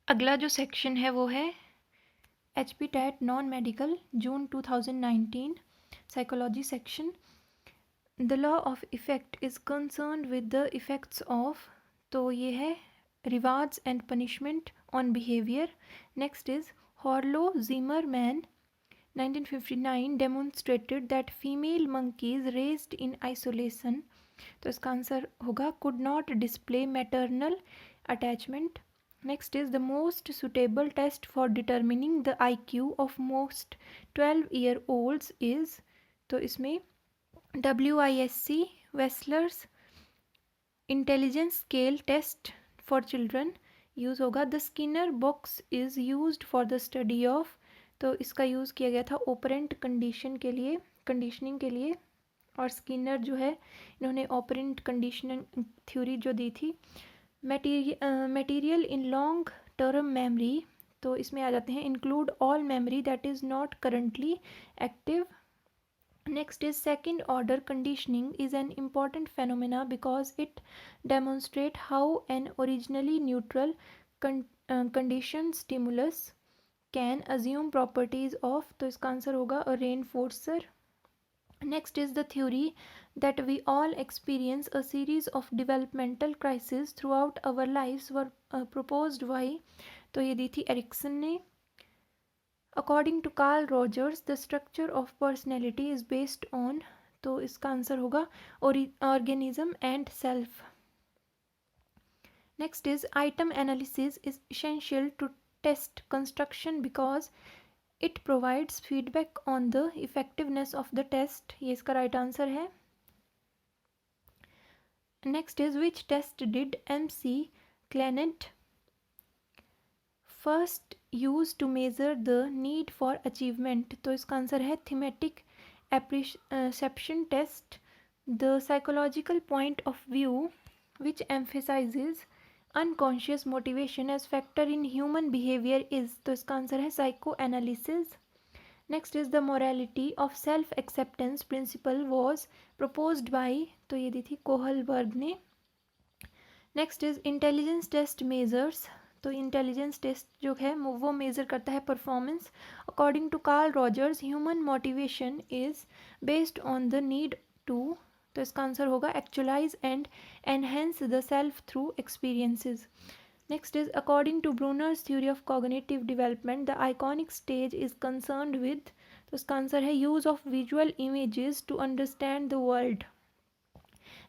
अगला जो सेक्शन है वो है HP TET non medical June 2019 psychology section. The law of effect is concerned with the effects of, तो ये है rewards and punishment on behaviour. Next is Harlow Zimmerman 1959 demonstrated that female monkeys raised in isolation, तो इसका answer होगा could not display maternal attachment. Next is the most suitable test for determining the IQ of most 12-year-olds is, तो इसमें WISC Wessler's Intelligence Scale Test for Children use होगा. The Skinner box is used for the study of, तो इसका use किया गया था operant conditioning के लिए, और स्किनर जो है इन्होंने ऑपरेंट कंडीशनिंग थ्योरी जो दी थी. Material in long term memory, तो इसमें आ जाते हैं include all memory that is not currently active. Next is second order conditioning is an important phenomena because it demonstrates how an originally neutral conditioned stimulus can assume properties of, तो इसका answer होगा a reinforcer. Next is the theory that we all experience a series of developmental crises throughout our lives were proposed by, तो ये दी थी Ericsson ने. According to Carl Rogers, the structure of personality is based on, तो इसका answer होगा organism and self. Next is item analysis is essential to test construction because it provides feedback on the effectiveness of the test. ये इसका right answer है. Next is which test did MC Clement first use to measure the need for achievement, तो इसका answer है thematic apperception test. The psychological point of view which emphasizes unconscious motivation as factor in human behavior is, तो इसका answer है psychoanalysis. Next is the morality of self acceptance principle was proposed by, तो ये दी थी Kohlberg ने. Next is intelligence test measures, तो intelligence test जो है वो मेज़र करता है performance. According to Carl Rogers human motivation is based on the need to, तो इसका आंसर होगा actualize and enhance the self through experiences. Next is according to Bruner's theory of cognitive development the iconic stage is concerned with, तो इसका answer है use of visual images to understand the world.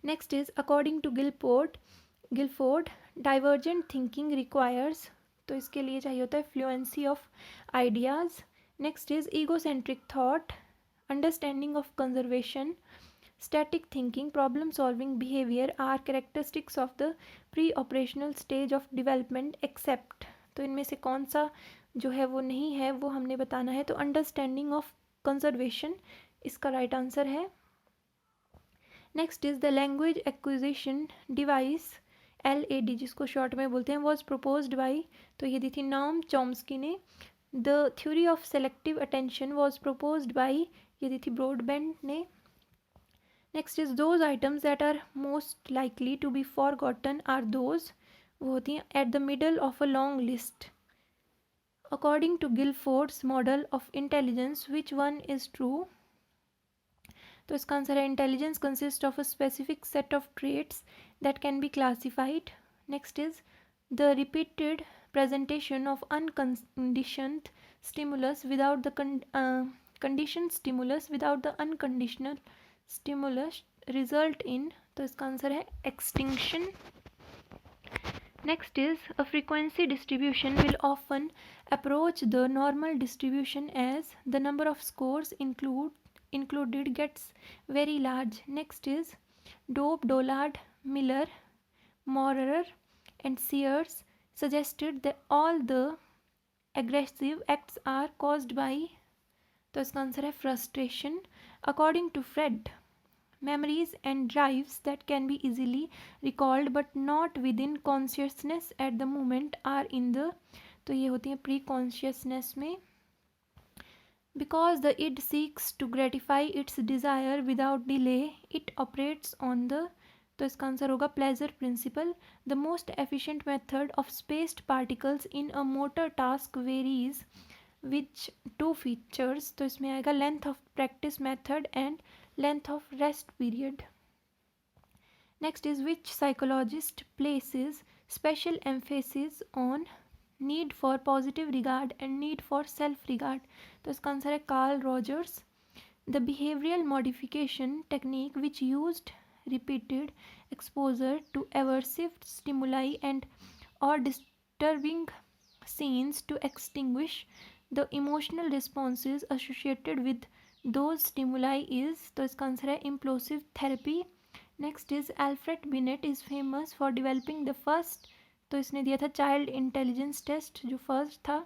Next is according to Guilford divergent thinking requires, तो इसके लिए चाहिए होता है fluency of ideas. Next is egocentric thought, understanding of conservation, static thinking, problem solving behaviour are characteristics of the pre operational stage of development except, तो इनमें से कौन सा जो है वो नहीं है वो हमने बताना है. तो अंडरस्टैंडिंग ऑफ कंजर्वेशन इसका राइट आंसर है. Next is the language acquisition device LAD जिसको शॉर्ट में बोलते हैं वॉज प्रपोज्ड बाई, तो ये दी थी नॉम चॉम्स्की ने. The theory of selective attention was proposed by, ये दी थी ब्रॉडबैंड ने. Next is those items that are most likely to be forgotten are those, वो होती हैं at the middle of a long list. According to Guilford's model of intelligence which one is true, तो इसका answer है intelligence consist of a specific set of traits that can be classified. Next is the repeated presentation of unconditioned stimulus without the conditioned stimulus without the unconditional stimulus result in, तो इसका answer है extinction. Next is a frequency distribution will often approach the normal distribution as the number of scores included gets very large. Next is Dollard, Miller, Maurer and Sears suggested that all the aggressive acts are caused by, तो इसका answer है frustration. According to Fred, memories and drives that can be easily recalled but not within consciousness at the moment are in the, तो ये होती हैं pre-consciousness में. Because the id seeks to gratify its desire without delay, it operates on the तो इसका answer होगा pleasure principle. The most efficient method of spaced particles in a motor task varies with two features, तो इसमें आएगा length of practice method and length of rest period. Next is which psychologist places special emphasis on need for positive regard and need for self regard, तो इसका answer है Carl Rogers. The behavioral modification technique which used repeated exposure to aversive stimuli and or disturbing scenes to extinguish the emotional responses associated with those stimuli is, तो इसका answer है implosive therapy. Next is Alfred Binet is famous for developing the first, तो इसने दिया था child intelligence test जो first था।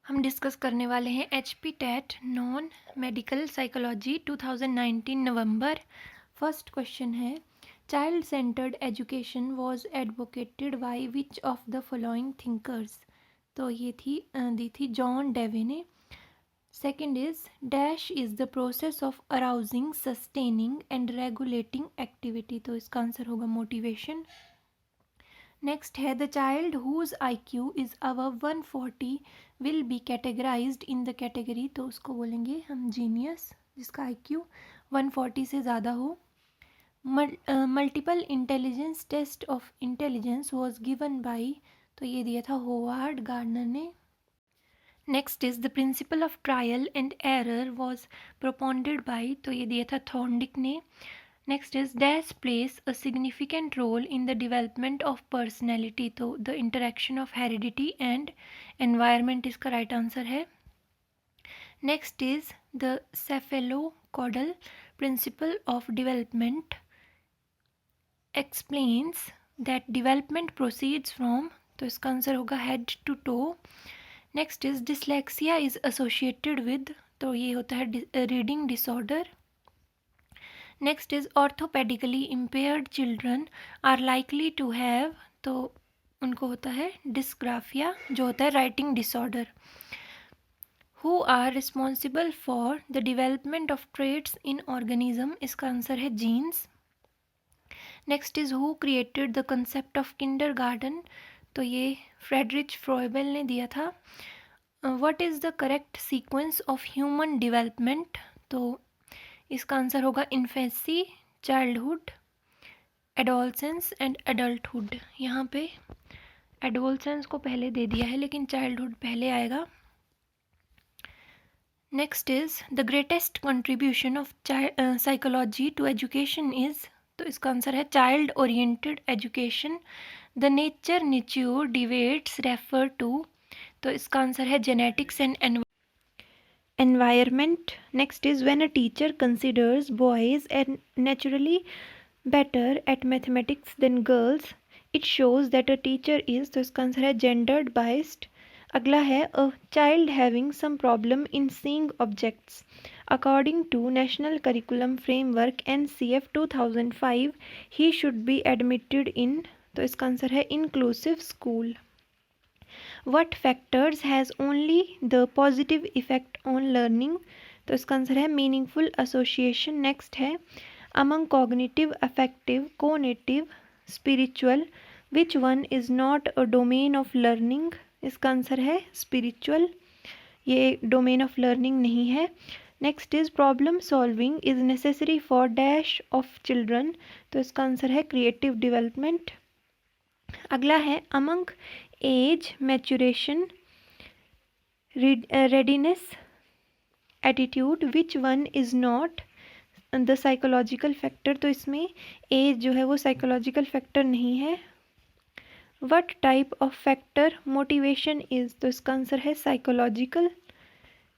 हम डिस्कस करने वाले हैं HP TET non medical psychology 2019 नवंबर। फर्स्ट क्वेश्चन है child centred education was advocated by which of the following thinkers, तो ये दी थी जॉन डेवे ने। Second is dash is the process of arousing sustaining and regulating activity, तो इसका answer होगा मोटिवेशन। नेक्स्ट है the child whose IQ is above 140 will be categorised in the category, तो उसको बोलेंगे हम जीनियस, जिसका IQ 140 से ज़्यादा हो। Multiple intelligence test of intelligence was given by, तो ये दिया था होवार्ड गार्डनर ने। Next is the principle of trial and error was propounded by, तो ये दिया था थॉर्नडिक ने। Next is dash place a significant role in the development of personality, तो the interaction of heredity and environment इसका right answer है। Next is the cephalocaudal principle of development explains that development proceeds from, तो इसका answer होगा head to toe. Next is dyslexia is associated with, तो ये होता है reading disorder. Next is orthopaedically impaired children are likely to have, तो उनको होता है डिस्ग्राफिया जो होता है writing disorder. Who are responsible for the development of traits in organism, इसका आंसर है genes. Next is who created the concept of kindergarten, तो ये फ्रेडरिच फ्रोइबल ने दिया था। What is the correct sequence of human development, तो इसका answer होगा infancy, childhood, adolescence and adulthood. यहाँ पे एडोलसेंस को पहले दे दिया है लेकिन चाइल्डहुड पहले आएगा। Next is the greatest contribution of psychology to education is, तो इसका आंसर है child oriented education. The nature nurture debates refer to, तो इसका आंसर है genetics and environment. Next is when a teacher considers boys and naturally better at mathematics than girls, it shows that a teacher is, तो इसका answer है gendered biased. अगला है a child having some problem in seeing objects. According to National Curriculum Framework NCF 2005, he should be admitted in, तो इसका answer है inclusive school. What factors has only the positive effect on learning, तो इसका answer है meaningful association. Next है among cognitive, affective, cognitive, spiritual, which one is not a domain of learning, इसका answer है spiritual, ये domain of learning नहीं है। Next is problem solving is necessary for dash of children, तो इसका answer है creative development. अगला है among age maturation readiness attitude which one is not the psychological factor, तो इसमें एज जो है वो साइकोलॉजिकल फैक्टर नहीं है। What type of factor motivation is, तो इसका आंसर है psychological.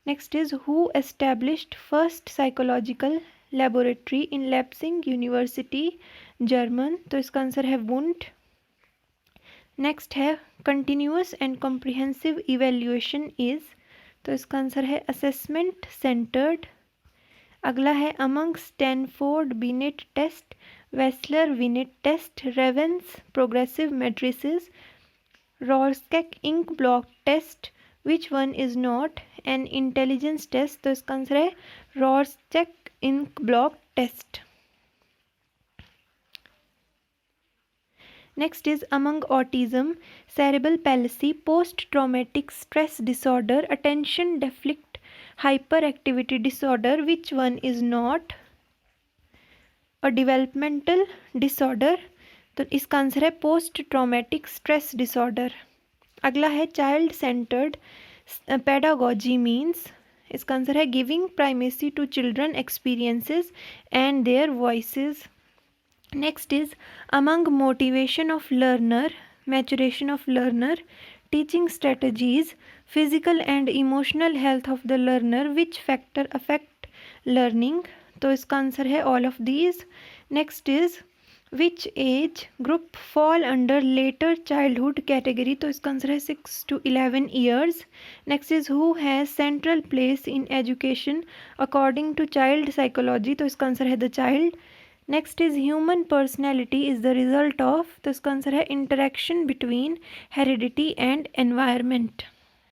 Next is who established first psychological laboratory in Leipzig University German, तो इसका आंसर है वुंट। नेक्स्ट है continuous and comprehensive evaluation is, तो इसका आंसर है असेसमेंट सेंटर्ड। अगला है among Stanford Binet test, Wechsler Binet test, Raven's progressive matrices, Rorschach ink blot test, which one is not an intelligence test, तो इसका answer है Rorschach ink blot test. Next is among autism, cerebral palsy, post traumatic stress disorder, attention deficit hyperactivity disorder, which one is not a developmental disorder? तो इसका answer है post traumatic stress disorder. अगला है child centred pedagogy means, इसका answer है giving primacy to children experiences and their voices. Next is among motivation of learner, maturation of learner, teaching strategies, physical and emotional health of the learner, which factor affect learning? तो इसका answer है all of these. Next is which age group fall under later childhood category? तो इसका answer है 6 to 11 years. Next is who has central place in education according to child psychology? तो इसका answer है the child. Next is human personality is the result of? तो इसका answer है interaction between heredity and environment.